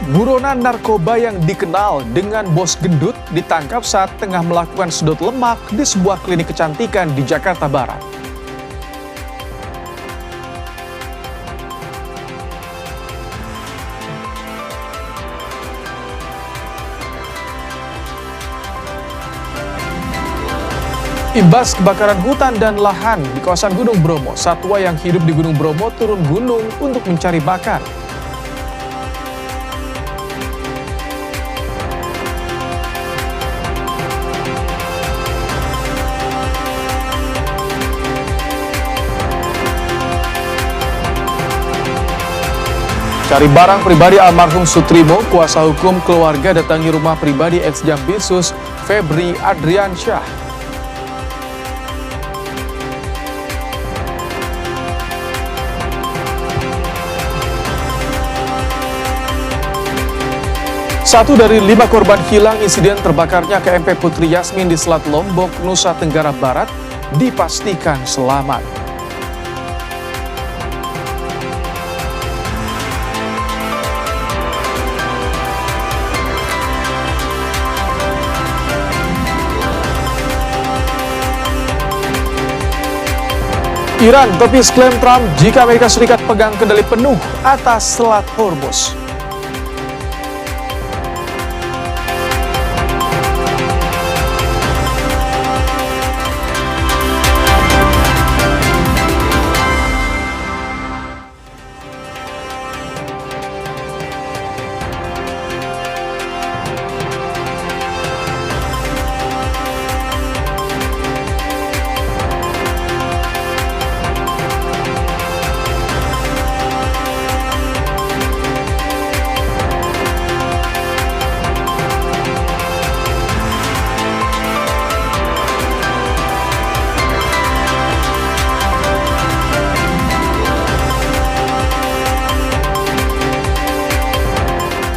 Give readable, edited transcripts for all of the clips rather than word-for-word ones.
Buronan narkoba yang dikenal dengan bos gendut ditangkap saat tengah melakukan sedot lemak di sebuah klinik kecantikan di Jakarta Barat. Imbas kebakaran hutan dan lahan di kawasan Gunung Bromo, satwa yang hidup di Gunung Bromo turun gunung untuk mencari makan. Cari barang pribadi almarhum Sutrimo, kuasa hukum keluarga datangi rumah pribadi ex-Jambisus Febri Adriansyah. Satu dari 5 korban hilang insiden terbakarnya KMP Putri Yasmin di Selat Lombok, Nusa Tenggara Barat dipastikan selamat. Iran tepis klaim Trump jika Amerika Serikat pegang kendali penuh atas Selat Hormuz.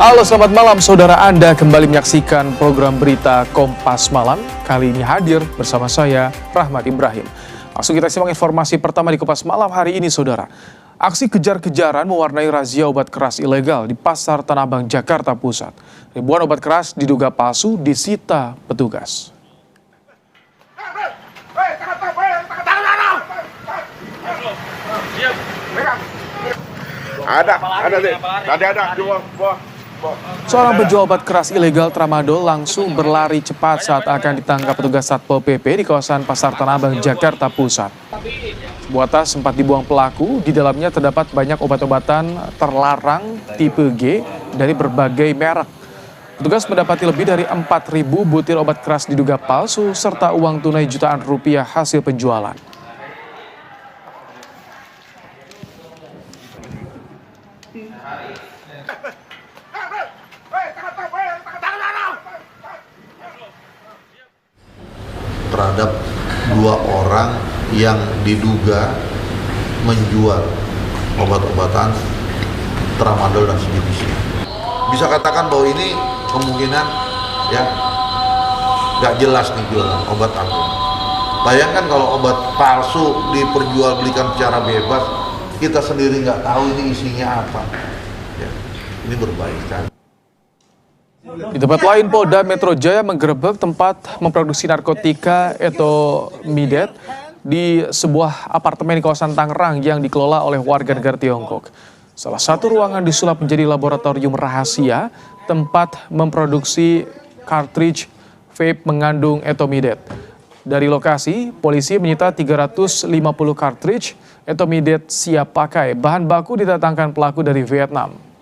Halo, selamat malam saudara, Anda kembali menyaksikan program berita Kompas Malam. Kali ini hadir bersama saya, Rahmat Ibrahim. Langsung kita simak informasi pertama di Kompas Malam hari ini saudara. Aksi kejar-kejaran mewarnai razia obat keras ilegal di Pasar Tanah Abang, Jakarta Pusat. Ribuan obat keras diduga palsu disita petugas. Ada dua. Seorang penjual obat keras ilegal tramadol langsung berlari cepat saat akan ditangkap petugas Satpol PP di kawasan Pasar Tanah Abang, Jakarta Pusat. Sebuah tas sempat dibuang pelaku, di dalamnya terdapat banyak obat-obatan terlarang tipe G dari berbagai merek. Petugas mendapati lebih dari 4.000 butir obat keras diduga palsu serta uang tunai jutaan rupiah hasil penjualan. Terhadap 2 orang yang diduga menjual obat-obatan tramadol dan sejenisnya. Bisa katakan bahwa ini kemungkinan ya nggak jelas nih jualan obat apa. Bayangkan kalau obat palsu diperjualbelikan secara bebas, kita sendiri nggak tahu ini isinya apa. Ya, ini berbahaya sekali. Di tempat lain, Polda Metro Jaya menggerebek tempat memproduksi narkotika Etomidet di sebuah apartemen di kawasan Tangerang yang dikelola oleh warga negara Tiongkok. Salah satu ruangan disulap menjadi laboratorium rahasia tempat memproduksi cartridge vape mengandung Etomidet. Dari lokasi, polisi menyita 350 cartridge Etomidet siap pakai. Bahan baku didatangkan pelaku dari Vietnam.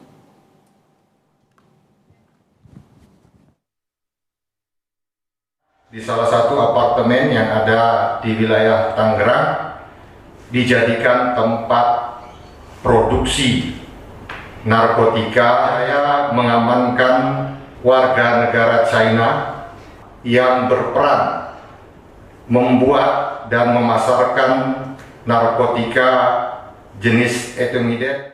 Di salah satu apartemen yang ada di wilayah Tangerang dijadikan tempat produksi narkotika. Saya mengamankan warga negara China yang berperan membuat dan memasarkan narkotika jenis Etomidet.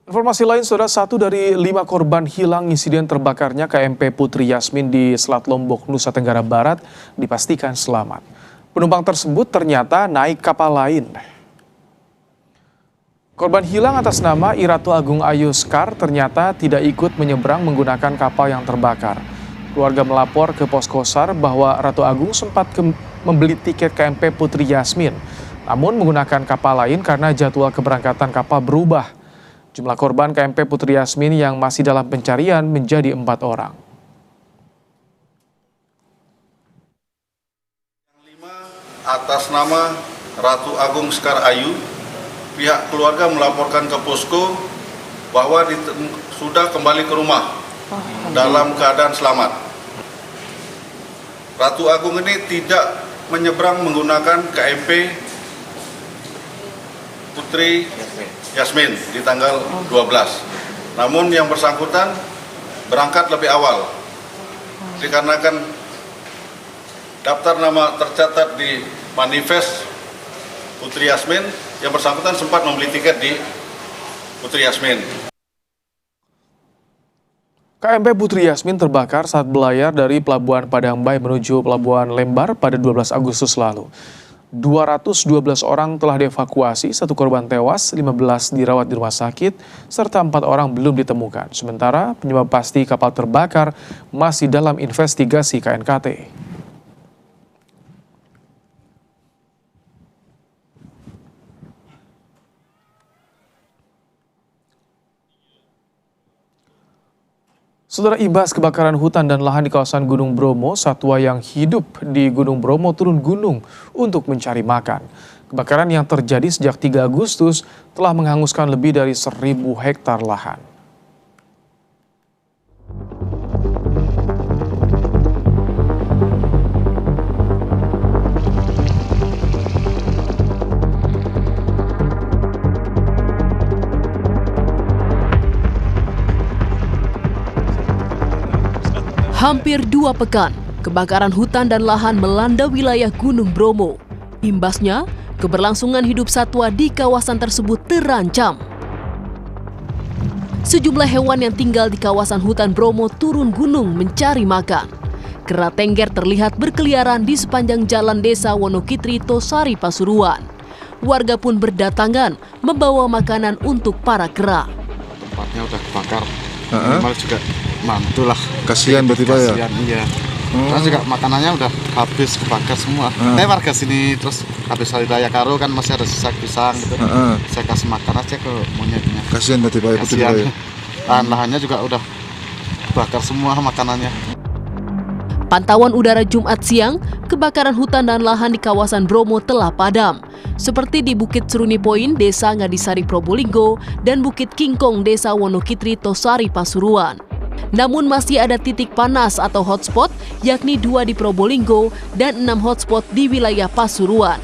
Informasi lain, saudara, 1 dari 5 korban hilang insiden terbakarnya KMP Putri Yasmin di Selat Lombok, Nusa Tenggara Barat dipastikan selamat. Penumpang tersebut ternyata naik kapal lain. Korban hilang atas nama Iratu Agung Ayu Sekar ternyata tidak ikut menyeberang menggunakan kapal yang terbakar. Keluarga melapor ke Posko SAR bahwa Ratu Agung sempat membeli tiket KMP Putri Yasmin, namun menggunakan kapal lain karena jadwal keberangkatan kapal berubah. Jumlah korban KMP Putri Yasmin yang masih dalam pencarian menjadi 4 orang. Atas nama Ratu Agung Sekar Ayu, pihak keluarga melaporkan ke Posko bahwa sudah kembali ke rumah dalam keadaan selamat. Ratu Agung ini tidak menyeberang menggunakan KMP Putri Yasmin di tanggal 12. Namun yang bersangkutan berangkat lebih awal dikarenakan daftar nama tercatat di manifest Putri Yasmin, yang bersangkutan sempat membeli tiket di Putri Yasmin. KMP Putri Yasmin terbakar saat berlayar dari Pelabuhan Padang Bay menuju Pelabuhan Lembar pada 12 Agustus lalu. 212 orang telah dievakuasi, 1 korban tewas, 15 dirawat di rumah sakit, serta 4 orang belum ditemukan. Sementara penyebab pasti kapal terbakar masih dalam investigasi KNKT. Saudara, imbas kebakaran hutan dan lahan di kawasan Gunung Bromo, satwa yang hidup di Gunung Bromo turun gunung untuk mencari makan. Kebakaran yang terjadi sejak 3 Agustus telah menghanguskan lebih dari 1.000 hektar lahan. Hampir 2 pekan, kebakaran hutan dan lahan melanda wilayah Gunung Bromo. Imbasnya, keberlangsungan hidup satwa di kawasan tersebut terancam. Sejumlah hewan yang tinggal di kawasan hutan Bromo turun gunung mencari makan. Kera tengger terlihat berkeliaran di sepanjang jalan desa Wonokitri, Tosari, Pasuruan. Warga pun berdatangan membawa makanan untuk para kera. Tempatnya udah kebakar, minimal juga mantul lah. Kasihan berarti Pak ya? Kasihan, iya. Terus juga makanannya udah habis kebakar semua. Saya warga sini, terus habis hari raya Karo kan masih ada sisa pisang gitu. Saya kasih makan aja ke monyetnya. Kasihan berarti Pak ya? Kasihan. Lahan-lahannya juga udah bakar semua makanannya. Pantauan udara Jumat siang, kebakaran hutan dan lahan di kawasan Bromo telah padam. Seperti di Bukit Seruni Point, Desa Ngadisari, Probolinggo, dan Bukit Kingkong, Desa Wonokitri, Tosari, Pasuruan. Namun masih ada titik panas atau hotspot, yakni 2 di Probolinggo dan 6 hotspot di wilayah Pasuruan.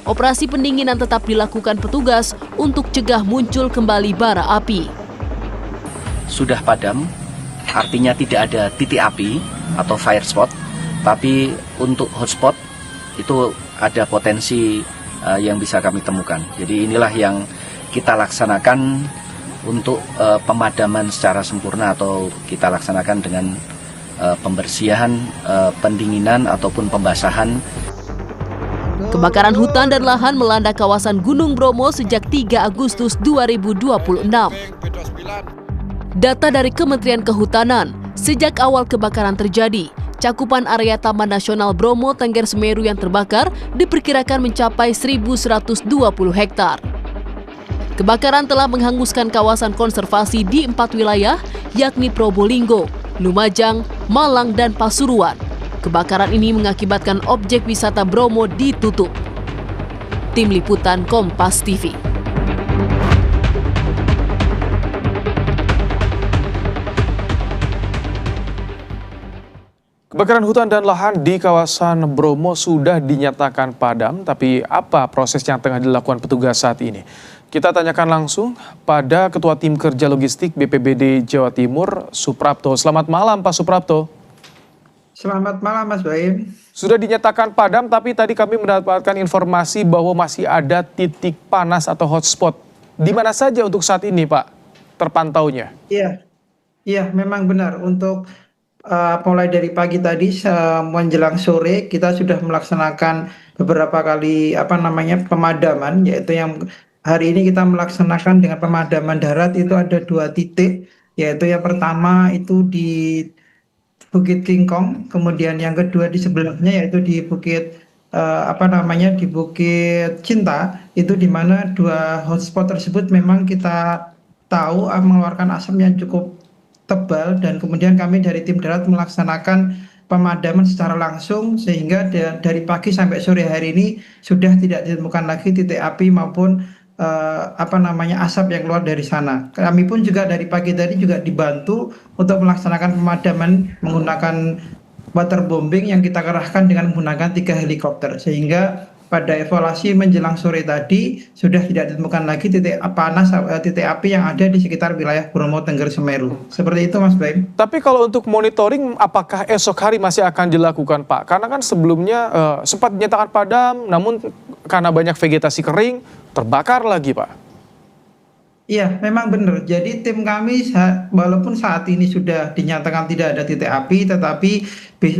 Operasi pendinginan tetap dilakukan petugas untuk cegah muncul kembali bara api. Sudah padam, artinya tidak ada titik api atau fire spot, tapi untuk hotspot itu ada potensi yang bisa kami temukan. Jadi inilah yang kita laksanakan untuk pemadaman secara sempurna, atau kita laksanakan dengan pembersihan, pendinginan ataupun pembasahan. Kebakaran hutan dan lahan melanda kawasan Gunung Bromo sejak 3 Agustus 2026. Data dari Kementerian Kehutanan, sejak awal kebakaran terjadi, cakupan area Taman Nasional Bromo Tengger Semeru yang terbakar diperkirakan mencapai 1.120 hektar. Kebakaran telah menghanguskan kawasan konservasi di 4 wilayah, yakni Probolinggo, Lumajang, Malang, dan Pasuruan. Kebakaran ini mengakibatkan objek wisata Bromo ditutup. Tim Liputan Kompas TV. Kebakaran hutan dan lahan di kawasan Bromo sudah dinyatakan padam, tapi apa proses yang tengah dilakukan petugas saat ini? Kita tanyakan langsung pada Ketua Tim Kerja Logistik BPBD Jawa Timur, Suprapto. Selamat malam, Pak Suprapto. Selamat malam, Mas Baim. Sudah dinyatakan padam, tapi tadi kami mendapatkan informasi bahwa masih ada titik panas atau hotspot. Di mana saja untuk saat ini, Pak, terpantaunya? Iya, memang benar. Untuk mulai dari pagi tadi menjelang sore kita sudah melaksanakan beberapa kali pemadaman, yaitu yang hari ini kita melaksanakan dengan pemadaman darat itu ada 2 titik, yaitu yang pertama itu di Bukit King Kong, kemudian yang kedua di sebelahnya yaitu di Bukit di Bukit Cinta, itu di mana 2 hotspot tersebut memang kita tahu mengeluarkan asap yang cukup tebal, dan kemudian kami dari tim darat melaksanakan pemadaman secara langsung sehingga dari pagi sampai sore hari ini sudah tidak ditemukan lagi titik api maupun asap yang keluar dari sana. Kami pun juga dari pagi tadi juga dibantu untuk melaksanakan pemadaman menggunakan waterbombing yang kita kerahkan dengan menggunakan 3 helikopter, sehingga pada evaluasi menjelang sore tadi sudah tidak ditemukan lagi titik api yang ada di sekitar wilayah Bromo Tengger Semeru. Seperti itu Mas Baim. Tapi kalau untuk monitoring, apakah esok hari masih akan dilakukan Pak? Karena kan sebelumnya sempat dinyatakan padam, namun karena banyak vegetasi kering, terbakar lagi Pak. Iya, memang benar. Jadi tim kami walaupun saat ini sudah dinyatakan tidak ada titik api, tetapi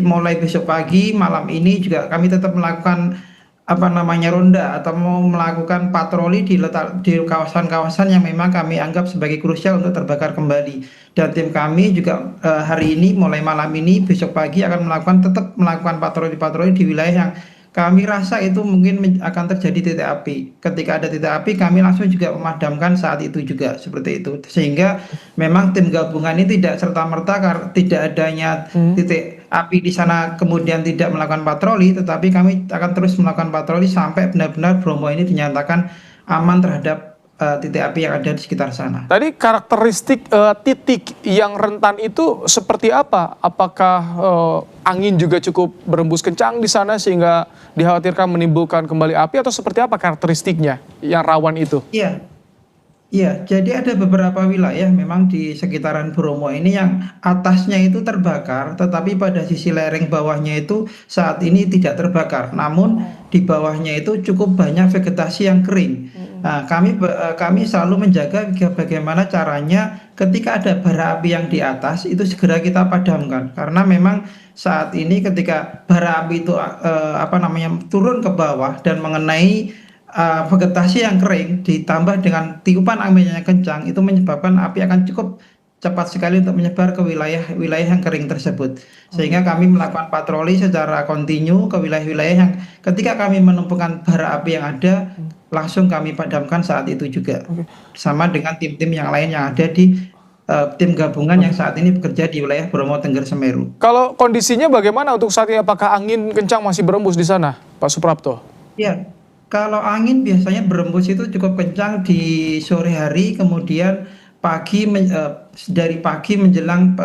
mulai besok pagi, malam ini juga kami tetap melakukan ronda atau mau melakukan patroli di kawasan-kawasan yang memang kami anggap sebagai krusial untuk terbakar kembali. Dan tim kami juga hari ini mulai malam ini besok pagi akan tetap melakukan patroli-patroli di wilayah yang kami rasa itu mungkin akan terjadi titik api. Ketika ada titik api kami langsung juga memadamkan saat itu juga, seperti itu. Sehingga memang tim gabungan ini tidak serta-merta tidak adanya titik api di sana kemudian tidak melakukan patroli, tetapi kami akan terus melakukan patroli sampai benar-benar Bromo ini dinyatakan aman terhadap titik api yang ada di sekitar sana. Tadi karakteristik titik yang rentan itu seperti apa? Apakah angin juga cukup berembus kencang di sana sehingga dikhawatirkan menimbulkan kembali api, atau seperti apa karakteristiknya yang rawan itu? Iya, jadi ada beberapa wilayah memang di sekitaran Bromo ini yang atasnya itu terbakar, tetapi pada sisi lereng bawahnya itu saat ini tidak terbakar. Namun di bawahnya itu cukup banyak vegetasi yang kering. Nah, kami selalu menjaga bagaimana caranya ketika ada bara api yang di atas itu segera kita padamkan, karena memang saat ini ketika bara api itu turun ke bawah dan mengenai vegetasi yang kering ditambah dengan tiupan angin yang kencang, itu menyebabkan api akan cukup cepat sekali untuk menyebar ke wilayah yang kering tersebut. Sehingga kami melakukan patroli secara kontinu ke wilayah-wilayah yang ketika kami menemukan bara api yang ada langsung kami padamkan saat itu juga. Sama dengan tim-tim yang lain yang ada di tim gabungan yang saat ini bekerja di wilayah Bromo Tengger Semeru. Kalau kondisinya bagaimana untuk saat ini? Apakah angin kencang masih berembus di sana, Pak Suprapto? Ya, kalau angin biasanya berembus itu cukup kencang di sore hari, kemudian dari pagi menjelang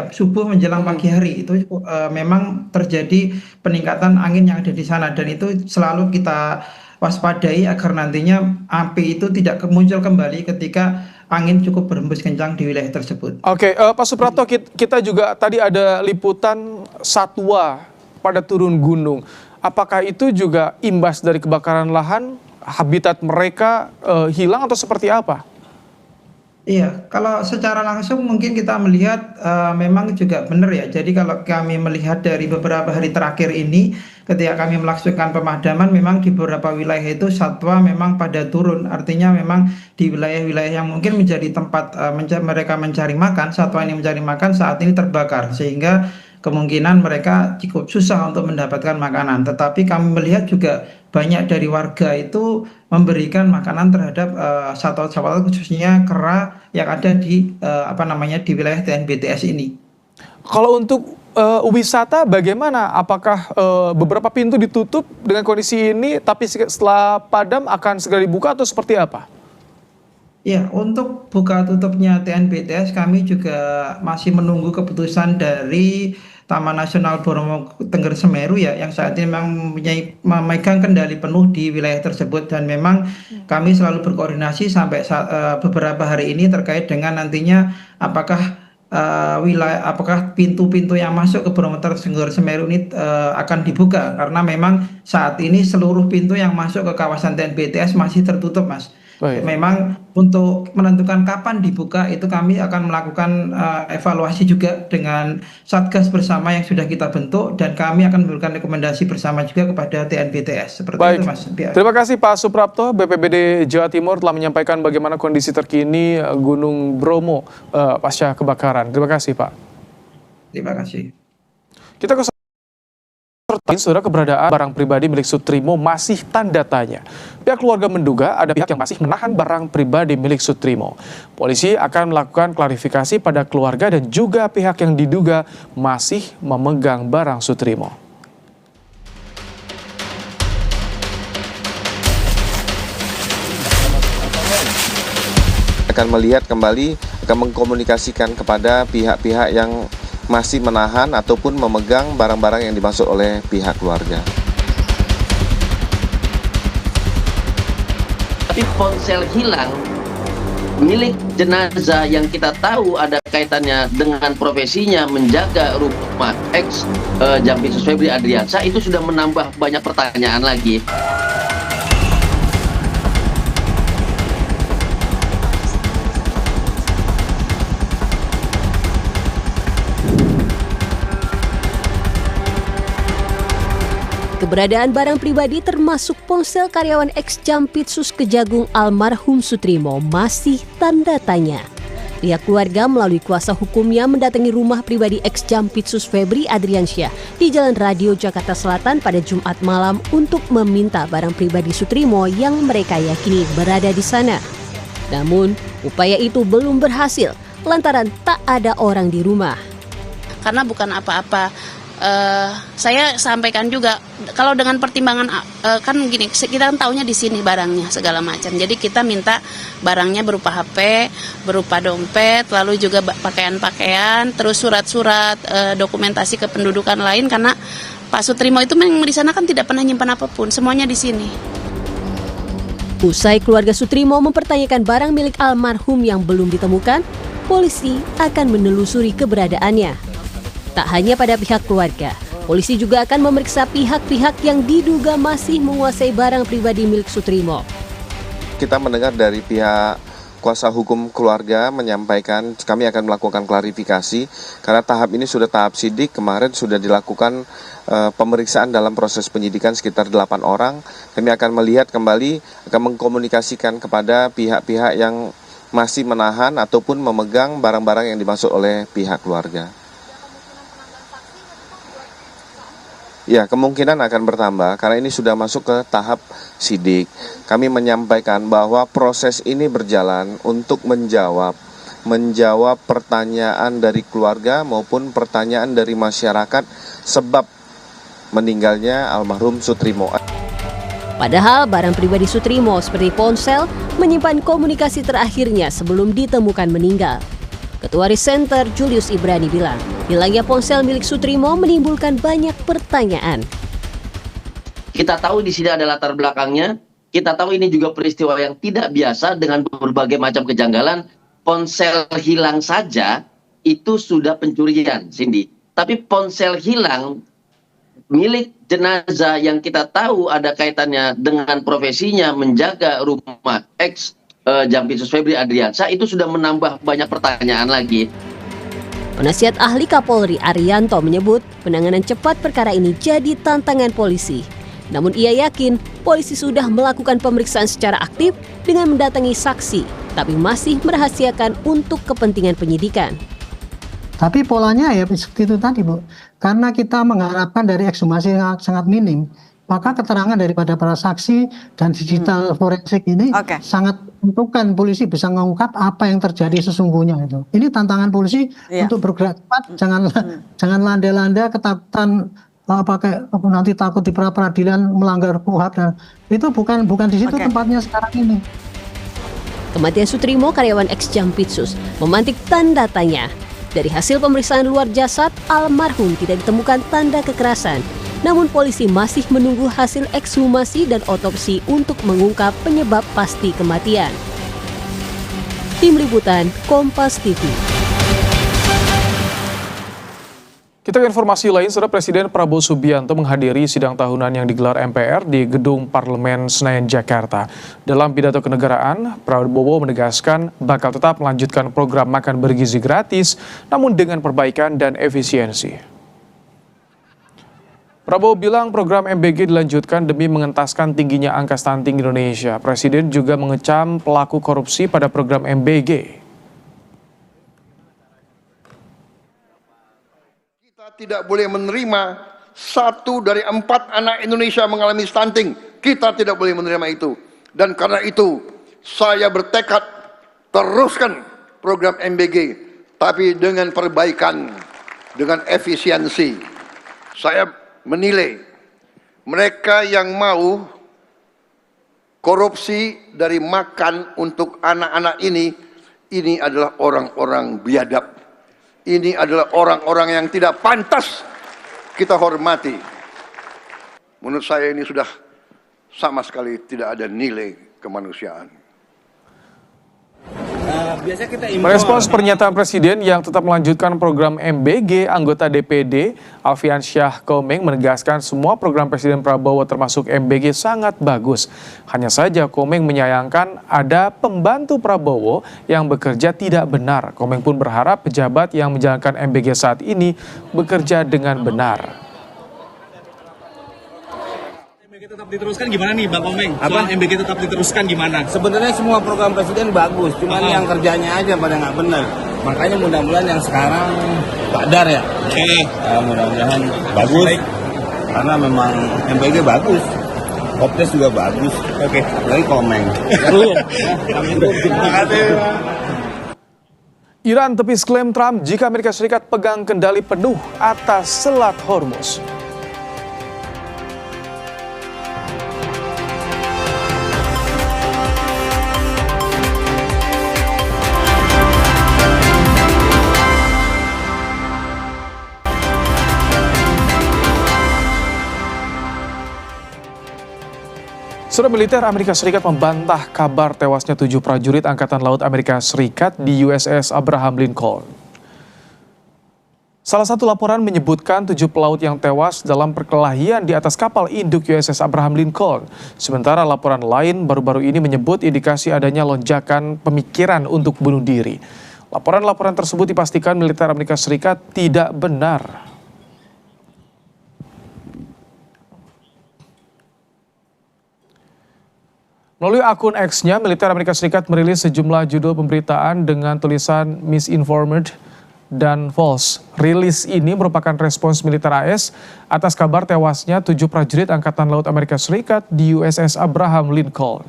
subuh menjelang pagi hari itu memang terjadi peningkatan angin yang ada di sana, dan itu selalu kita waspadai agar nantinya api itu tidak muncul kembali ketika angin cukup berembus kencang di wilayah tersebut. Oke, Pak Suprapto, kita juga tadi ada liputan satwa pada turun gunung. Apakah itu juga imbas dari kebakaran lahan, habitat mereka hilang atau seperti apa? Iya, kalau secara langsung mungkin kita melihat memang juga benar ya. Jadi kalau kami melihat dari beberapa hari terakhir ini, ketika kami melaksanakan pemadaman, memang di beberapa wilayah itu satwa memang pada turun. Artinya memang di wilayah-wilayah yang mungkin menjadi tempat mereka mencari makan, satwa ini mencari makan saat ini terbakar. Sehingga kemungkinan mereka cukup susah untuk mendapatkan makanan. Tetapi kami melihat juga banyak dari warga itu memberikan makanan terhadap satwa-satwa khususnya kera yang ada di di wilayah TNBTS ini. Kalau untuk wisata bagaimana? Apakah beberapa pintu ditutup dengan kondisi ini, tapi setelah padam akan segera dibuka atau seperti apa? Ya, untuk buka tutupnya TNBTS kami juga masih menunggu keputusan dari Taman Nasional Bromo Tengger Semeru ya, yang saat ini memang memegang kendali penuh di wilayah tersebut, dan memang kami selalu berkoordinasi sampai beberapa hari ini terkait dengan nantinya apakah pintu-pintu yang masuk ke Bromo Tengger Semeru ini akan dibuka, karena memang saat ini seluruh pintu yang masuk ke kawasan TNBTS masih tertutup, Mas. Baik. Memang untuk menentukan kapan dibuka itu kami akan melakukan evaluasi juga dengan Satgas bersama yang sudah kita bentuk, dan kami akan memberikan rekomendasi bersama juga kepada TNBTS. Seperti Baik, itu Mas. terima kasih Pak Suprapto, BPBD Jawa Timur telah menyampaikan bagaimana kondisi terkini Gunung Bromo pasca kebakaran. Terima kasih Pak. Terima kasih. Kita ke saudara, keberadaan barang pribadi milik Sutrimo masih tanda tanya. Pihak keluarga menduga ada pihak yang masih menahan barang pribadi milik Sutrimo. Polisi akan melakukan klarifikasi pada keluarga dan juga pihak yang diduga masih memegang barang Sutrimo. Akan melihat kembali, akan mengkomunikasikan kepada pihak-pihak yang masih menahan ataupun memegang barang-barang yang dimaksud oleh pihak keluarga. Tapi ponsel hilang milik jenazah yang kita tahu ada kaitannya dengan profesinya menjaga rumah ex Jampitsus Febri Adriansyah, itu sudah menambah banyak pertanyaan lagi. Keberadaan barang pribadi termasuk ponsel karyawan ex-Jampitsus Kejagung almarhum Sutrimo masih tanda tanya. Pihak keluarga melalui kuasa hukumnya mendatangi rumah pribadi ex-Jampitsus Febri Adriansyah di Jalan Radio Jakarta Selatan pada Jumat malam untuk meminta barang pribadi Sutrimo yang mereka yakini berada di sana. Namun, upaya itu belum berhasil lantaran tak ada orang di rumah. Karena bukan apa-apa. Saya sampaikan juga kalau dengan pertimbangan kan gini, kita taunya di sini barangnya segala macam. Jadi kita minta barangnya berupa HP, berupa dompet, lalu juga pakaian-pakaian, terus surat-surat, dokumentasi kependudukan lain, karena Pak Sutrimo itu memang di sana kan tidak pernah nyimpan apapun, semuanya di sini. Usai keluarga Sutrimo mempertanyakan barang milik almarhum yang belum ditemukan, polisi akan menelusuri keberadaannya. Tak hanya pada pihak keluarga, polisi juga akan memeriksa pihak-pihak yang diduga masih menguasai barang pribadi milik Sutrimo. Kita mendengar dari pihak kuasa hukum keluarga menyampaikan kami akan melakukan klarifikasi karena tahap ini sudah tahap sidik. Kemarin sudah dilakukan pemeriksaan dalam proses penyidikan sekitar 8 orang. Kami akan melihat kembali, akan mengkomunikasikan kepada pihak-pihak yang masih menahan ataupun memegang barang-barang yang dimaksud oleh pihak keluarga. Ya, kemungkinan akan bertambah karena ini sudah masuk ke tahap sidik. Kami menyampaikan bahwa proses ini berjalan untuk menjawab pertanyaan dari keluarga maupun pertanyaan dari masyarakat sebab meninggalnya almarhum Sutrimo. Padahal barang pribadi Sutrimo seperti ponsel menyimpan komunikasi terakhirnya sebelum ditemukan meninggal. Ketua Risenter Julius Ibrani bilang, hilangnya ponsel milik Sutrimo menimbulkan banyak pertanyaan. Kita tahu di sini ada latar belakangnya, kita tahu ini juga peristiwa yang tidak biasa dengan berbagai macam kejanggalan. Ponsel hilang saja itu sudah pencurian, Cindy. Tapi ponsel hilang milik jenazah yang kita tahu ada kaitannya dengan profesinya menjaga rumah ex Jampitsus Febri Adriansyah, itu sudah menambah banyak pertanyaan lagi. Penasihat ahli Kapolri Arianto menyebut penanganan cepat perkara ini jadi tantangan polisi. Namun ia yakin polisi sudah melakukan pemeriksaan secara aktif dengan mendatangi saksi, tapi masih merahasiakan untuk kepentingan penyidikan. Tapi polanya ya seperti itu tadi, Bu. Karena kita mengharapkan dari ekshumasi yang sangat minim, maka keterangan daripada para saksi dan digital forensik ini sangat menentukan polisi bisa mengungkap apa yang terjadi sesungguhnya itu. Ini tantangan polisi untuk bergerak cepat, jangan landa-landa ketakutan pakai nanti takut di peradilan melanggar KUHP, dan itu bukan di situ tempatnya sekarang ini. Kematian Sutrimo, karyawan ex-Jampitsus, memantik tanda tanya. Dari hasil pemeriksaan luar jasad, almarhum tidak ditemukan tanda kekerasan. Namun polisi masih menunggu hasil ekshumasi dan otopsi untuk mengungkap penyebab pasti kematian. Tim Liputan Kompas TV. Kita ke informasi lain, Saudara. Presiden Prabowo Subianto menghadiri sidang tahunan yang digelar MPR di Gedung Parlemen Senayan, Jakarta. Dalam pidato kenegaraan, Prabowo menegaskan bakal tetap melanjutkan program makan bergizi gratis, namun dengan perbaikan dan efisiensi. Prabowo bilang program MBG dilanjutkan demi mengentaskan tingginya angka stunting Indonesia. Presiden juga mengecam pelaku korupsi pada program MBG. Tidak boleh menerima 1 dari 4 anak Indonesia mengalami stunting. Kita tidak boleh menerima itu. Dan karena itu saya bertekad teruskan program MBG, tapi dengan perbaikan, dengan efisiensi. Saya menilai mereka yang mau korupsi dari makan untuk anak-anak ini adalah orang-orang biadab. Ini adalah orang-orang yang tidak pantas kita hormati. Menurut saya ini sudah sama sekali tidak ada nilai kemanusiaan. Merespons pernyataan Presiden yang tetap melanjutkan program MBG, anggota DPD Alfiansyah Komeng menegaskan semua program Presiden Prabowo termasuk MBG sangat bagus. Hanya saja Komeng menyayangkan ada pembantu Prabowo yang bekerja tidak benar. Komeng pun berharap pejabat yang menjalankan MBG saat ini bekerja dengan benar. Tetap diteruskan gimana nih Bang Komeng? Soal MBG tetap diteruskan gimana? Sebenarnya semua program presiden bagus, cuman yang kerjanya aja pada nggak benar. Makanya mudah-mudahan yang sekarang sadar ya. Mudah-mudahan bagus. Karena memang MBG bagus. Optes juga bagus. Lagi Komeng. Iran tepis klaim Trump jika Amerika Serikat pegang kendali penuh atas Selat Hormuz. Saudara, militer Amerika Serikat membantah kabar tewasnya 7 prajurit Angkatan Laut Amerika Serikat di USS Abraham Lincoln. Salah satu laporan menyebutkan 7 pelaut yang tewas dalam perkelahian di atas kapal induk USS Abraham Lincoln. Sementara laporan lain baru-baru ini menyebut indikasi adanya lonjakan pemikiran untuk bunuh diri. Laporan-laporan tersebut dipastikan militer Amerika Serikat tidak benar. Melalui akun X-nya, militer Amerika Serikat merilis sejumlah judul pemberitaan dengan tulisan misinformed dan false. Rilis ini merupakan respons militer AS atas kabar tewasnya 7 prajurit Angkatan Laut Amerika Serikat di USS Abraham Lincoln.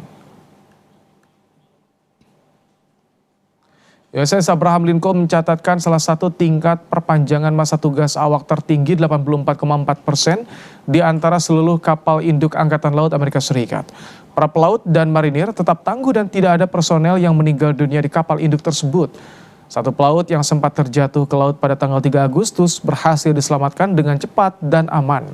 USS Abraham Lincoln mencatatkan salah satu tingkat perpanjangan masa tugas awak tertinggi 84,4% di antara seluruh kapal induk Angkatan Laut Amerika Serikat. Para pelaut dan marinir tetap tangguh dan tidak ada personel yang meninggal dunia di kapal induk tersebut. Satu pelaut yang sempat terjatuh ke laut pada tanggal 3 Agustus berhasil diselamatkan dengan cepat dan aman.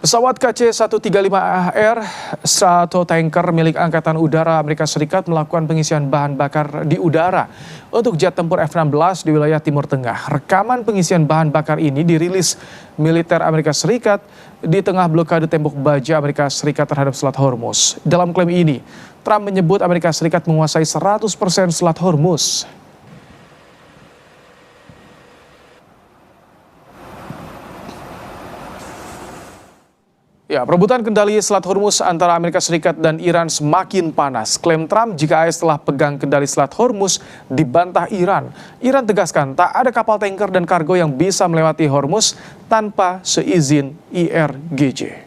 Pesawat KC-135AR, satu tanker milik Angkatan Udara Amerika Serikat melakukan pengisian bahan bakar di udara untuk jet tempur F-16 di wilayah Timur Tengah. Rekaman pengisian bahan bakar ini dirilis militer Amerika Serikat di tengah blokade tembok baja Amerika Serikat terhadap Selat Hormuz. Dalam klaim ini, Trump menyebut Amerika Serikat menguasai 100% Selat Hormuz. Ya, perebutan kendali Selat Hormuz antara Amerika Serikat dan Iran semakin panas. Klaim Trump jika AS telah pegang kendali Selat Hormuz dibantah Iran. Iran tegaskan tak ada kapal tanker dan kargo yang bisa melewati Hormuz tanpa seizin IRGC.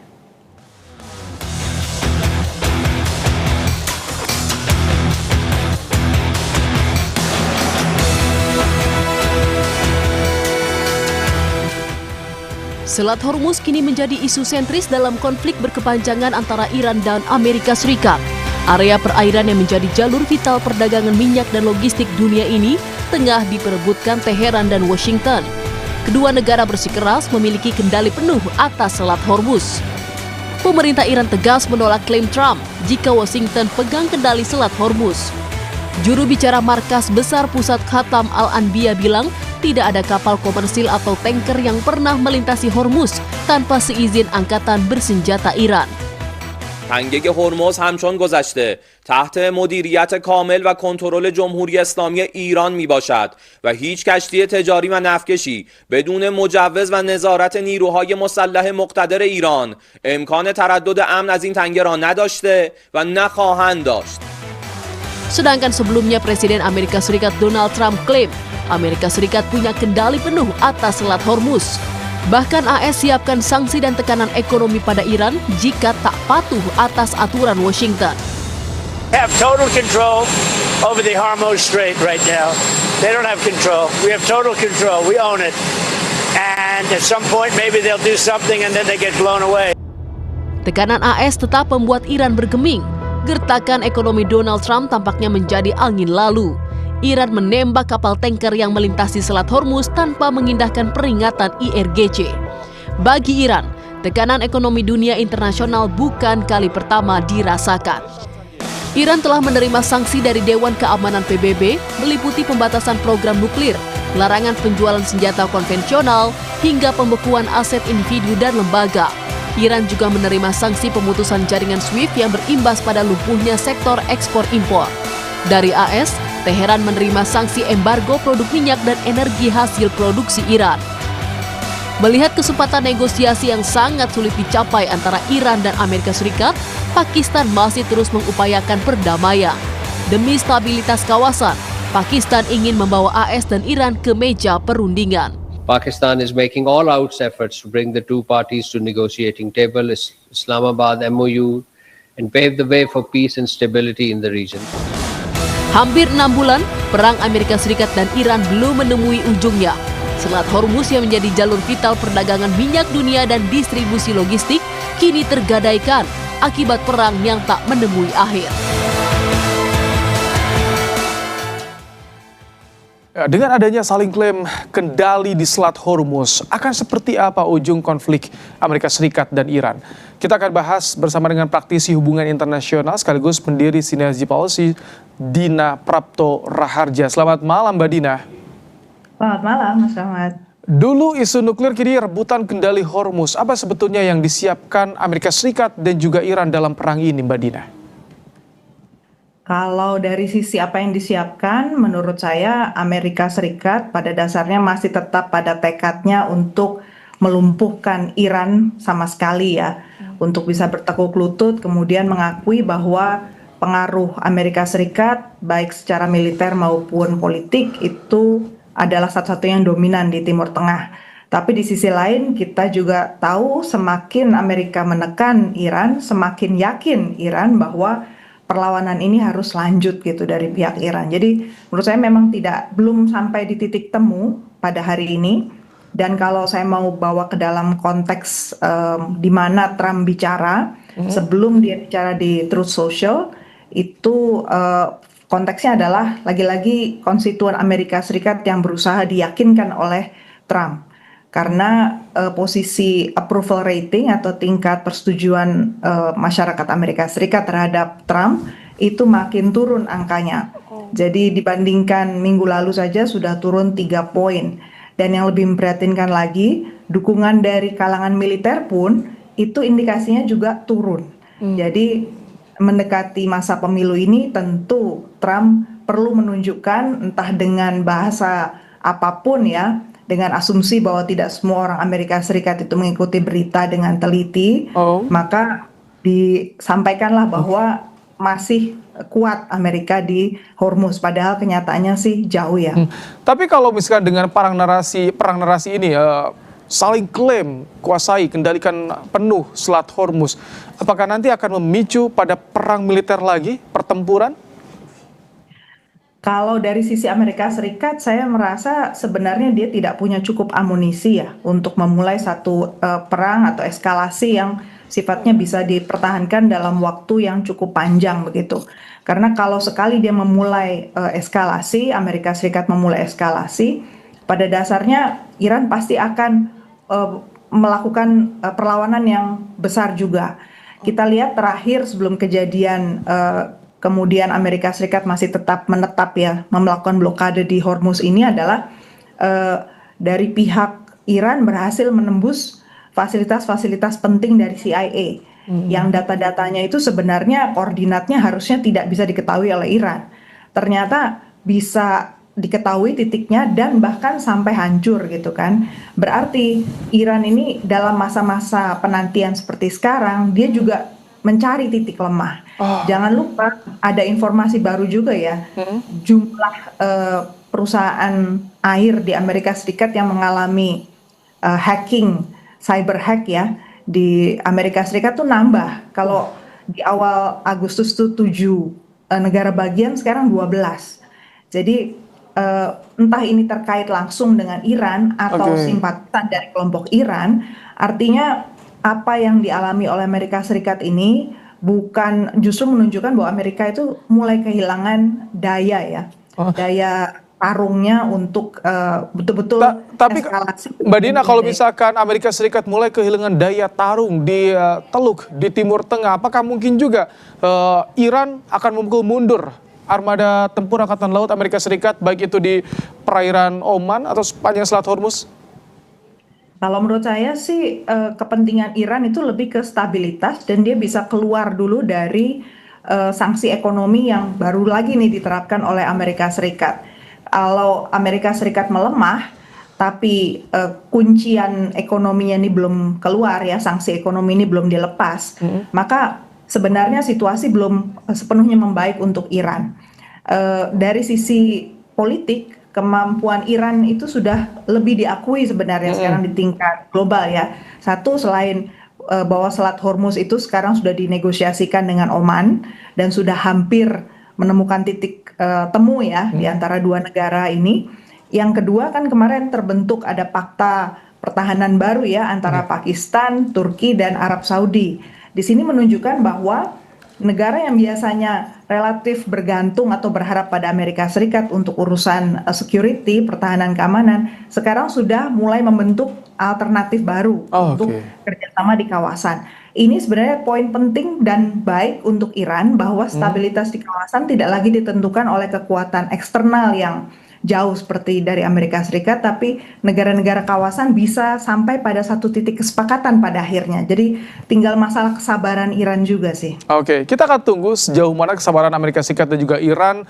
Selat Hormuz kini menjadi isu sentris dalam konflik berkepanjangan antara Iran dan Amerika Serikat. Area perairan yang menjadi jalur vital perdagangan minyak dan logistik dunia ini tengah diperebutkan Teheran dan Washington. Kedua negara bersikeras memiliki kendali penuh atas Selat Hormuz. Pemerintah Iran tegas menolak klaim Trump jika Washington pegang kendali Selat Hormuz. Juru bicara Markas Besar Pusat Khatam Al-Anbiya bilang tidak ada kapal komersil atau tanker yang pernah melintasi Hormuz tanpa seizin angkatan bersenjata Iran. تنگه هرمز همچون گذشته تحت مدیریت کامل و کنترل جمهوری اسلامی ایران می باشد و هیچ کشتی تجاری و نفتکشی بدون مجوز و نظارت نیروهای مسلح مقتدر ایران امکان تردد امن از این تنگه را نداشته و نخواهند داشت. Sedangkan sebelumnya Presiden Amerika Serikat Donald Trump klaim Amerika Serikat punya kendali penuh atas Selat Hormuz. Bahkan AS siapkan sanksi dan tekanan ekonomi pada Iran jika tak patuh atas aturan Washington. Have total control over the Hormuz Strait right now. They don't have control. We have total control. We own it. And at some point maybe they'll do something and then they get blown away. Tekanan AS tetap membuat Iran bergeming. Gertakan ekonomi Donald Trump tampaknya menjadi angin lalu. Iran menembak kapal tanker yang melintasi Selat Hormuz tanpa mengindahkan peringatan IRGC. Bagi Iran, tekanan ekonomi dunia internasional bukan kali pertama dirasakan. Iran telah menerima sanksi dari Dewan Keamanan PBB meliputi pembatasan program nuklir, larangan penjualan senjata konvensional, hingga pembekuan aset individu dan lembaga. Iran juga menerima sanksi pemutusan jaringan SWIFT yang berimbas pada lumpuhnya sektor ekspor-impor. Dari AS, Teheran menerima sanksi embargo produk minyak dan energi hasil produksi Iran. Melihat kesempatan negosiasi yang sangat sulit dicapai antara Iran dan Amerika Serikat, Pakistan masih terus mengupayakan perdamaian. Demi stabilitas kawasan, Pakistan ingin membawa AS dan Iran ke meja perundingan. Pakistan is making all-out efforts to bring the two parties to negotiating table, Islamabad MOU, and pave the way for peace and stability in the region. Hampir 6 bulan, perang Amerika Serikat dan Iran belum menemui ujungnya. Selat Hormuz yang menjadi jalur vital perdagangan minyak dunia dan distribusi logistik kini tergadaikan akibat perang yang tak menemui akhir. Dengan adanya saling klaim kendali di Selat Hormuz, akan seperti apa ujung konflik Amerika Serikat dan Iran? Kita akan bahas bersama dengan praktisi hubungan internasional sekaligus pendiri Synergy Policy, Dina Prapto Raharja. Selamat malam Mbak Dina. Selamat malam Mas Ahmad. Dulu isu nuklir, kini rebutan kendali Hormuz. Apa sebetulnya yang disiapkan Amerika Serikat dan juga Iran dalam perang ini Mbak Dina? Kalau dari sisi apa yang disiapkan, menurut saya Amerika Serikat pada dasarnya masih tetap pada tekadnya untuk melumpuhkan Iran sama sekali ya. Untuk bisa bertekuk lutut, kemudian mengakui bahwa pengaruh Amerika Serikat baik secara militer maupun politik itu adalah satu-satunya yang dominan di Timur Tengah. Tapi di sisi lain kita juga tahu semakin Amerika menekan Iran, semakin yakin Iran bahwa perlawanan ini harus lanjut gitu dari pihak Iran. Jadi menurut saya memang belum sampai di titik temu pada hari ini. Dan kalau saya mau bawa ke dalam konteks di mana Trump bicara, sebelum dia bicara di Truth Social, itu konteksnya adalah lagi-lagi konstituen Amerika Serikat yang berusaha diyakinkan oleh Trump. Karena posisi approval rating atau tingkat persetujuan masyarakat Amerika Serikat terhadap Trump itu makin turun angkanya. Jadi dibandingkan minggu lalu saja sudah turun 3 poin. Dan yang lebih memprihatinkan lagi, dukungan dari kalangan militer pun itu indikasinya juga turun. Jadi mendekati masa pemilu ini tentu Trump perlu menunjukkan entah dengan bahasa apapun ya, dengan asumsi bahwa tidak semua orang Amerika Serikat itu mengikuti berita dengan teliti, maka disampaikanlah bahwa masih kuat Amerika di Hormuz, padahal kenyataannya sih jauh ya. Tapi kalau misalkan dengan perang narasi ini saling klaim kuasai, kendalikan penuh Selat Hormuz, apakah nanti akan memicu pada perang militer lagi, pertempuran? Kalau dari sisi Amerika Serikat, saya merasa sebenarnya dia tidak punya cukup amunisi ya untuk memulai satu perang atau eskalasi yang sifatnya bisa dipertahankan dalam waktu yang cukup panjang begitu. Karena kalau sekali dia memulai eskalasi, Amerika Serikat memulai eskalasi, pada dasarnya Iran pasti akan melakukan perlawanan yang besar juga. Kita lihat terakhir sebelum kejadian kemudian Amerika Serikat masih tetap menetap ya melakukan blokade di Hormuz ini adalah dari pihak Iran berhasil menembus fasilitas-fasilitas penting dari CIA yang data-datanya itu sebenarnya koordinatnya harusnya tidak bisa diketahui oleh Iran. Ternyata bisa diketahui titiknya dan bahkan sampai hancur gitu kan. Berarti Iran ini dalam masa-masa penantian seperti sekarang dia juga mencari titik lemah. Jangan lupa ada informasi baru juga ya. Jumlah perusahaan air di Amerika Serikat yang mengalami hacking, cyber hack ya di Amerika Serikat tuh nambah. Kalau di awal Agustus tuh 7 negara bagian, sekarang 12. Jadi entah ini terkait langsung dengan Iran atau simpatisan dari kelompok Iran, artinya apa yang dialami oleh Amerika Serikat ini bukan justru menunjukkan bahwa Amerika itu mulai kehilangan daya ya, daya tarungnya untuk betul-betul tapi eskalasi. Mbak Dina, kalau misalkan Amerika Serikat mulai kehilangan daya tarung di Teluk di Timur Tengah, apakah mungkin juga Iran akan memukul mundur armada tempur Angkatan Laut Amerika Serikat baik itu di perairan Oman atau sepanjang Selat Hormuz? Kalau menurut saya sih kepentingan Iran itu lebih ke stabilitas dan dia bisa keluar dulu dari sanksi ekonomi yang baru lagi nih diterapkan oleh Amerika Serikat. Kalau Amerika Serikat melemah, tapi kuncian ekonominya ini belum keluar ya, sanksi ekonomi ini belum dilepas, maka sebenarnya situasi belum sepenuhnya membaik untuk Iran. Dari sisi politik, kemampuan Iran itu sudah lebih diakui sebenarnya sekarang di tingkat global ya. Satu, selain bahwa Selat Hormuz itu sekarang sudah dinegosiasikan dengan Oman dan sudah hampir menemukan titik temu ya di antara dua negara ini. Yang kedua kan kemarin terbentuk ada fakta pertahanan baru ya antara Pakistan, Turki dan Arab Saudi. Di sini menunjukkan bahwa negara yang biasanya relatif bergantung atau berharap pada Amerika Serikat untuk urusan security, pertahanan keamanan, sekarang sudah mulai membentuk alternatif baru untuk kerjasama di kawasan. Ini sebenarnya poin penting dan baik untuk Iran bahwa stabilitas di kawasan tidak lagi ditentukan oleh kekuatan eksternal yang jauh seperti dari Amerika Serikat, tapi negara-negara kawasan bisa sampai pada satu titik kesepakatan pada akhirnya. Jadi tinggal masalah kesabaran Iran juga sih. Oke, kita akan tunggu sejauh mana kesabaran Amerika Serikat dan juga Iran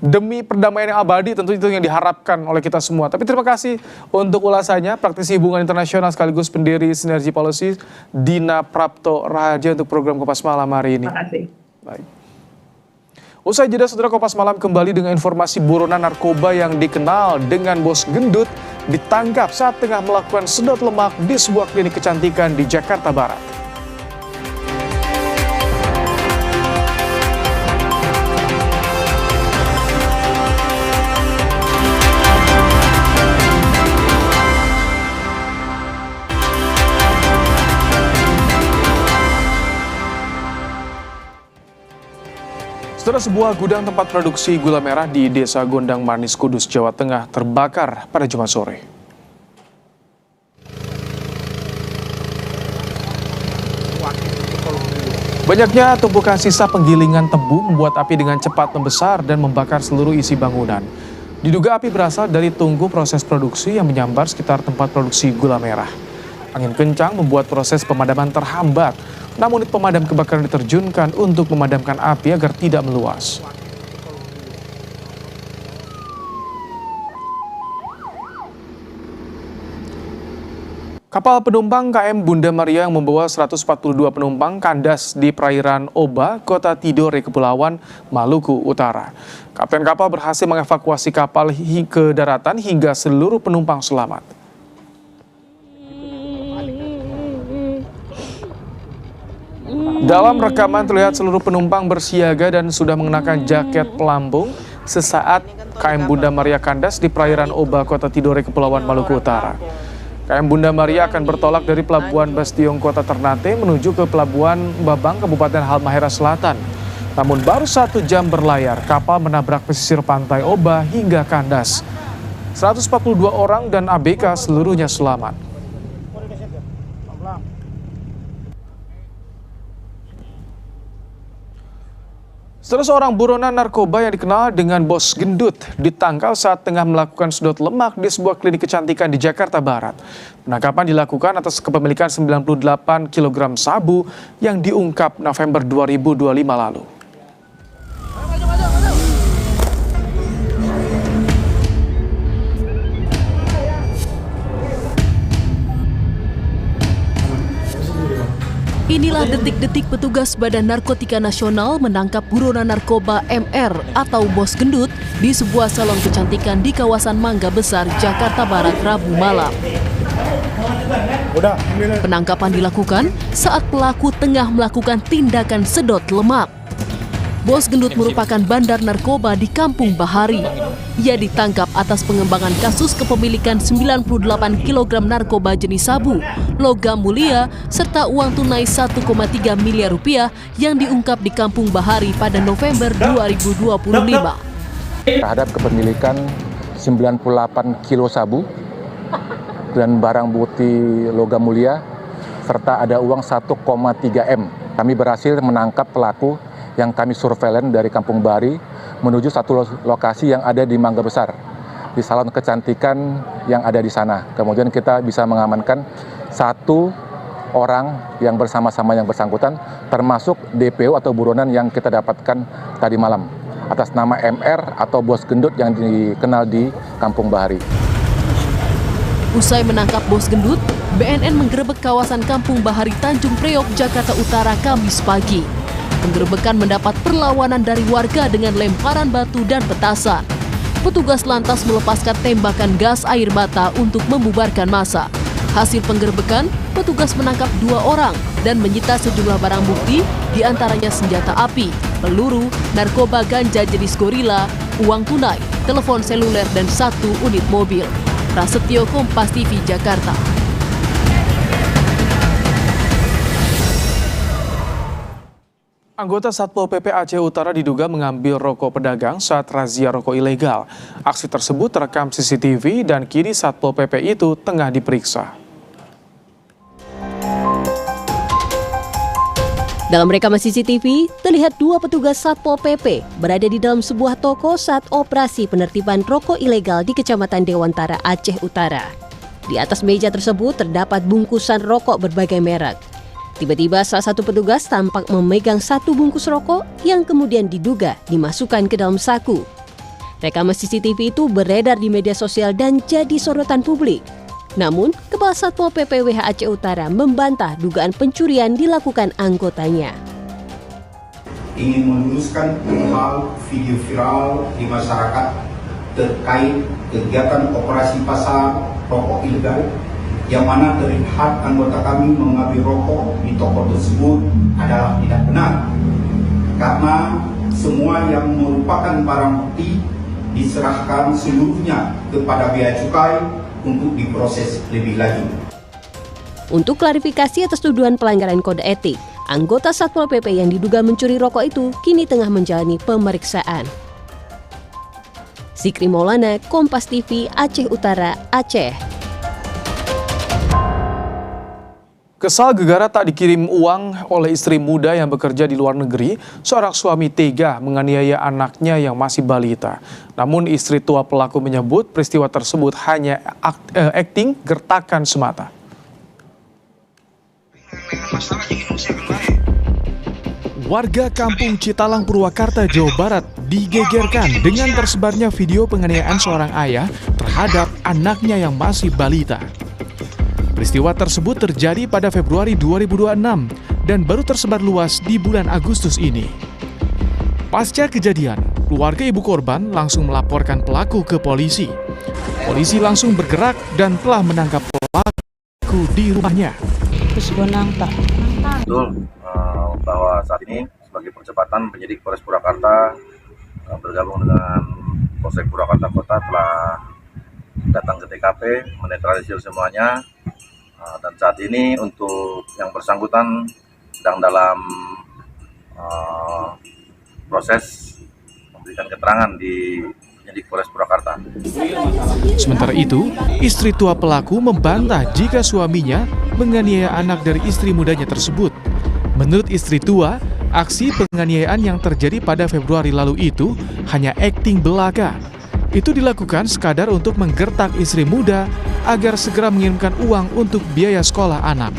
demi perdamaian yang abadi, tentu itu yang diharapkan oleh kita semua. Tapi terima kasih untuk ulasannya, praktisi hubungan internasional sekaligus pendiri Sinergi Policy, Dina Prapto Raharja untuk program Kompas Malam hari ini. Terima kasih. Baik. Usai jeda, saudara, Kompas Malam kembali dengan informasi buronan narkoba yang dikenal dengan bos gendut ditangkap saat tengah melakukan sedot lemak di sebuah klinik kecantikan di Jakarta Barat. Saudara, sebuah gudang tempat produksi gula merah di Desa Gondang Manis, Kudus, Jawa Tengah terbakar pada Jumat sore. Banyaknya tumpukan sisa penggilingan tebu membuat api dengan cepat membesar dan membakar seluruh isi bangunan. Diduga api berasal dari tungku proses produksi yang menyambar sekitar tempat produksi gula merah. Angin kencang membuat proses pemadaman terhambat. Namun unit pemadam kebakaran diterjunkan untuk memadamkan api agar tidak meluas. Kapal penumpang KM Bunda Maria yang membawa 142 penumpang kandas di perairan Oba, Kota Tidore, Kepulauan Maluku Utara. Kapten kapal berhasil mengevakuasi kapal ke daratan hingga seluruh penumpang selamat. Dalam rekaman terlihat seluruh penumpang bersiaga dan sudah mengenakan jaket pelampung sesaat KM Bunda Maria kandas di perairan Oba, Kota Tidore, Kepulauan Maluku Utara. KM Bunda Maria akan bertolak dari Pelabuhan Bastiong, Kota Ternate menuju ke Pelabuhan Babang, Kabupaten Halmahera Selatan. Namun baru 1 jam berlayar, kapal menabrak pesisir pantai Oba hingga kandas. 142 orang dan ABK seluruhnya selamat. Seorang buronan narkoba yang dikenal dengan Bos Gendut ditangkap saat tengah melakukan sedot lemak di sebuah klinik kecantikan di Jakarta Barat. Penangkapan dilakukan atas kepemilikan 98 kg sabu yang diungkap November 2025 lalu. Inilah detik-detik petugas Badan Narkotika Nasional menangkap buronan narkoba MR atau Bos Gendut di sebuah salon kecantikan di kawasan Mangga Besar, Jakarta Barat, Rabu malam. Penangkapan dilakukan saat pelaku tengah melakukan tindakan sedot lemak. Bos Gendut merupakan bandar narkoba di Kampung Bahari. Ia ditangkap atas pengembangan kasus kepemilikan 98 kg narkoba jenis sabu, logam mulia, serta uang tunai 1,3 miliar rupiah yang diungkap di Kampung Bahari pada November 2025. Terhadap kepemilikan 98 kilo sabu dan barang bukti logam mulia, serta ada uang 1,3 M. Kami berhasil menangkap pelaku yang kami surveilan dari Kampung Bahari menuju satu lokasi yang ada di Mangga Besar, di salon kecantikan yang ada di sana. Kemudian kita bisa mengamankan satu orang yang bersama-sama yang bersangkutan, termasuk DPO atau buronan yang kita dapatkan tadi malam, atas nama MR atau Bos Gendut yang dikenal di Kampung Bahari. Usai menangkap Bos Gendut, BNN menggerebek kawasan Kampung Bahari Tanjung Priok, Jakarta Utara, Kamis pagi. Penggerebekan mendapat perlawanan dari warga dengan lemparan batu dan petasan. Petugas lantas melepaskan tembakan gas air mata untuk membubarkan massa. Hasil penggerebekan, petugas menangkap 2 orang dan menyita sejumlah barang bukti, diantaranya senjata api, peluru, narkoba ganja jenis gorila, uang tunai, telepon seluler, dan 1 unit mobil. Prasetyo, Kompas TV, Jakarta. Anggota Satpol PP Aceh Utara diduga mengambil rokok pedagang saat razia rokok ilegal. Aksi tersebut terekam CCTV dan kini Satpol PP itu tengah diperiksa. Dalam rekaman CCTV, terlihat 2 petugas Satpol PP berada di dalam sebuah toko saat operasi penertiban rokok ilegal di Kecamatan Dewantara, Aceh Utara. Di atas meja tersebut terdapat bungkusan rokok berbagai merek. Tiba-tiba salah satu petugas tampak memegang 1 bungkus rokok yang kemudian diduga dimasukkan ke dalam saku. Rekaman CCTV itu beredar di media sosial dan jadi sorotan publik. Namun, Kepala Satpol PP WH Aceh Utara membantah dugaan pencurian dilakukan anggotanya. Ingin meluruskan hal video viral di masyarakat terkait kegiatan operasi pasar rokok ilegal, yang mana terlihat anggota kami mengambil rokok di toko tersebut adalah tidak benar. Karena semua yang merupakan barang bukti diserahkan seluruhnya kepada Bea Cukai untuk diproses lebih lanjut. Untuk klarifikasi atas tuduhan pelanggaran kode etik, anggota Satpol PP yang diduga mencuri rokok itu kini tengah menjalani pemeriksaan. Zikri Maulana, Kompas TV, Aceh Utara, Aceh. Kesal gegara tak dikirim uang oleh istri muda yang bekerja di luar negeri, seorang suami tega menganiaya anaknya yang masih balita. Namun istri tua pelaku menyebut peristiwa tersebut hanya akting gertakan semata. Warga Kampung Citalang, Purwakarta, Jawa Barat digegerkan dengan tersebarnya video penganiayaan seorang ayah terhadap anaknya yang masih balita. Peristiwa tersebut terjadi pada Februari 2026 dan baru tersebar luas di bulan Agustus ini. Pasca kejadian, keluarga ibu korban langsung melaporkan pelaku ke polisi. Polisi langsung bergerak dan telah menangkap pelaku di rumahnya. Betul bahwa saat ini sebagai percepatan penyidik Polres Purwakarta bergabung dengan Polsek Purwakarta Kota telah datang ke TKP, menetralisir semuanya. Dan saat ini untuk yang bersangkutan sedang dalam proses memberikan keterangan di penyidik Polres Purwakarta. Sementara itu, istri tua pelaku membantah jika suaminya menganiaya anak dari istri mudanya tersebut. Menurut istri tua, Aksi penganiayaan yang terjadi pada Februari lalu itu hanya akting belaka. Itu dilakukan sekadar untuk menggertak istri muda agar segera mengirimkan uang untuk biaya sekolah anak.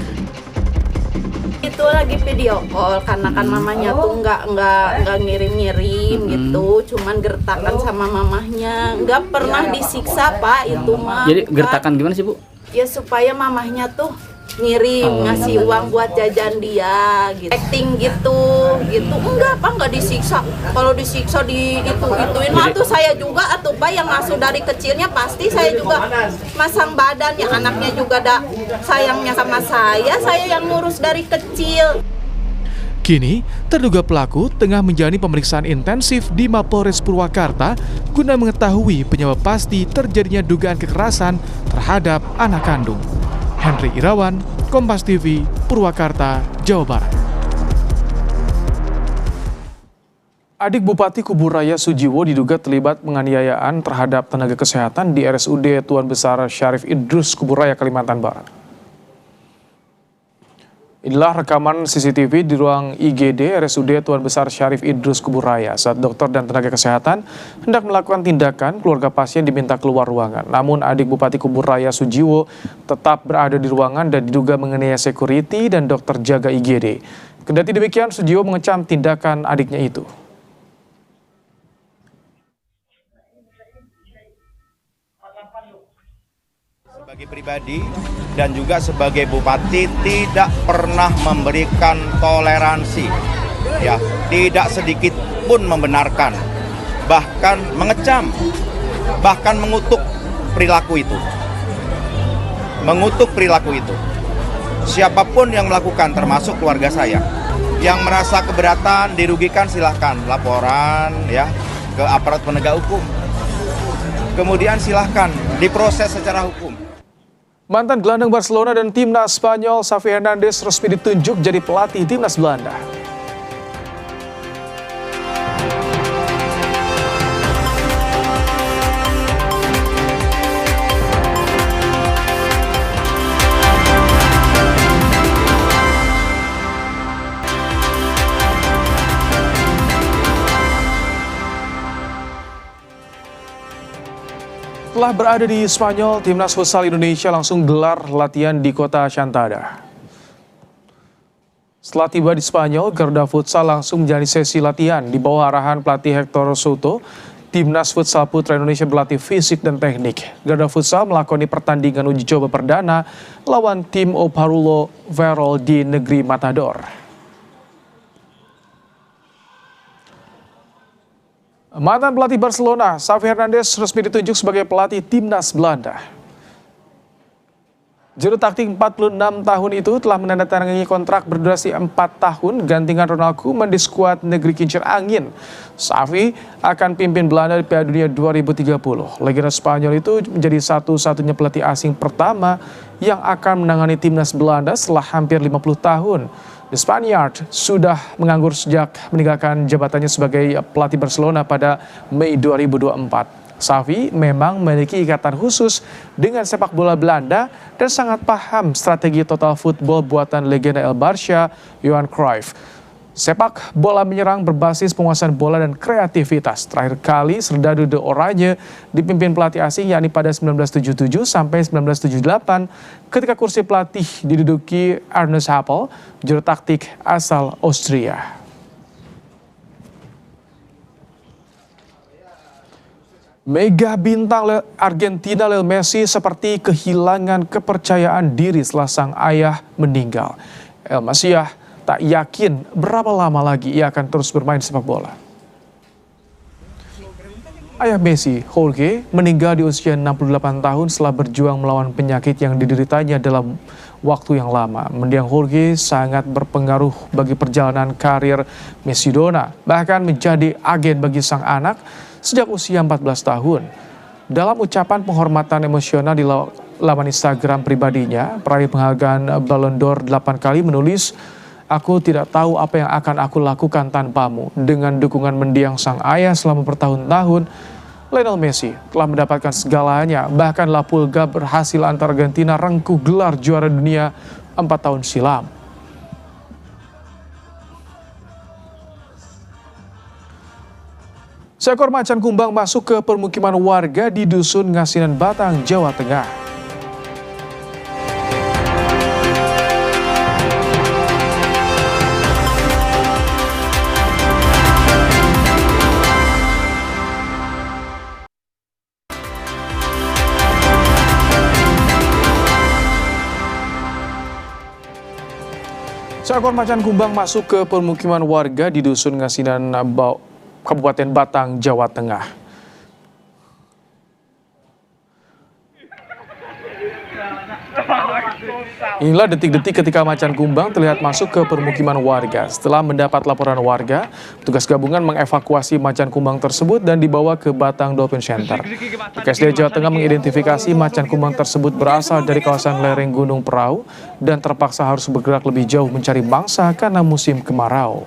Itu lagi video call karena kan mamanya tuh nggak ngirim-ngirim gitu, cuman gertakan sama mamahnya, nggak pernah disiksa Pak itu mah. Jadi gertakan gimana sih Bu? Ya supaya mamahnya tuh ngirim ngasih uang buat jajan dia gitu, acting gitu enggak Pak, enggak disiksa. Kalau disiksa ituin mah tuh saya juga atuh Pak yang ngasuh dari kecilnya, pasti saya juga masang badannya, anaknya juga ada sayangnya sama saya yang ngurus dari kecil. Kini, terduga pelaku tengah menjalani pemeriksaan intensif di Mapolres Purwakarta guna mengetahui penyebab pasti terjadinya dugaan kekerasan terhadap anak kandung. Henry Irawan, Kompas TV, Purwakarta, Jawa Barat. Adik Bupati Kuburaya Sujiwo diduga terlibat penganiayaan terhadap tenaga kesehatan di RSUD Tuan Besar Syarif Idrus Kuburaya, Kalimantan Barat. Inilah rekaman CCTV di ruang IGD RSUD Tuan Besar Syarif Idrus Kuburaya saat dokter dan tenaga kesehatan hendak melakukan tindakan. Keluarga pasien diminta keluar ruangan. Namun adik Bupati Kuburaya Sujiwo tetap berada di ruangan dan diduga menganiaya security dan dokter jaga IGD. Kendati demikian, Sujiwo mengecam tindakan adiknya itu. Sebagai pribadi dan juga sebagai bupati tidak pernah memberikan toleransi, ya, tidak sedikit pun membenarkan, bahkan mengecam, bahkan mengutuk perilaku itu. Mengutuk perilaku itu. Siapapun yang melakukan, termasuk keluarga saya, yang merasa keberatan, dirugikan, silahkan laporan ya ke aparat penegak hukum. Kemudian silahkan diproses secara hukum. Mantan gelandang Barcelona dan timnas Spanyol Xavi Hernandez resmi ditunjuk jadi pelatih timnas Belanda. Setelah berada di Spanyol, timnas futsal Indonesia langsung gelar latihan di kota Chantada. Setelah tiba di Spanyol, Garuda Futsal langsung menjalani sesi latihan di bawah arahan pelatih Hector Souto. Timnas futsal putra Indonesia berlatih fisik dan teknik. Garuda Futsal melakoni pertandingan uji coba perdana lawan tim Oparulo Verol di negeri Matador. Mantan pelatih Barcelona, Xavi Hernandez resmi ditunjuk sebagai pelatih timnas Belanda. Juru taktik 46 tahun itu telah menandatangani kontrak berdurasi 4 tahun gantikan Ronald Koeman di skuad negeri kincir angin. Xavi akan pimpin Belanda di Piala Dunia 2030. Legenda Spanyol itu menjadi satu-satunya pelatih asing pertama yang akan menangani timnas Belanda setelah hampir 50 tahun. The Spaniard sudah menganggur sejak meninggalkan jabatannya sebagai pelatih Barcelona pada Mei 2024. Xavi memang memiliki ikatan khusus dengan sepak bola Belanda dan sangat paham strategi total football buatan legenda El Barça, Johan Cruyff. Sepak bola menyerang berbasis penguasaan bola dan kreativitas. Terakhir kali Serdadu de Oranje dipimpin pelatih asing yakni pada 1977 sampai 1978 ketika kursi pelatih diduduki Ernest Happel, juru taktik asal Austria. Mega bintang Argentina Lionel Messi seperti kehilangan kepercayaan diri setelah sang ayah meninggal. El Masiah tak yakin berapa lama lagi ia akan terus bermain sepak bola. Ayah Messi, Jorge, meninggal di usia 68 tahun setelah berjuang melawan penyakit yang dideritanya dalam waktu yang lama. Mendiang Jorge sangat berpengaruh bagi perjalanan karir Messi-Dona, bahkan menjadi agen bagi sang anak sejak usia 14 tahun. Dalam ucapan penghormatan emosional di laman Instagram pribadinya, peraih penghargaan Ballon d'Or 8 kali menulis, "Aku tidak tahu apa yang akan aku lakukan tanpamu." Dengan dukungan mendiang sang ayah selama bertahun-tahun, Lionel Messi telah mendapatkan segalanya. Bahkan La Pulga berhasil antar Argentina rengkuh gelar juara dunia 4 tahun silam. Seekor macan kumbang masuk ke permukiman warga di Dusun Ngasinan Batang, Jawa Tengah. Seekor macan kumbang masuk ke permukiman warga di Dusun Ngasinan Kabupaten Batang, Jawa Tengah. Inilah detik-detik ketika macan kumbang terlihat masuk ke permukiman warga. Setelah mendapat laporan warga, petugas gabungan mengevakuasi macan kumbang tersebut dan dibawa ke Batang Dolphin Center. BKSDA Jawa Tengah mengidentifikasi macan kumbang tersebut berasal dari kawasan lereng Gunung Prau dan terpaksa harus bergerak lebih jauh mencari mangsa karena musim kemarau.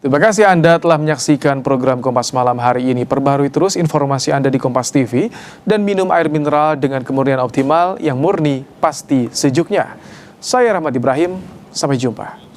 Terima kasih Anda telah menyaksikan program Kompas Malam hari ini. Perbarui terus informasi Anda di Kompas TV dan minum air mineral dengan kemurnian optimal yang murni pasti sejuknya. Saya Rahmat Ibrahim, sampai jumpa.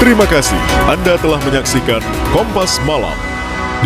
Terima kasih Anda telah menyaksikan Kompas Malam.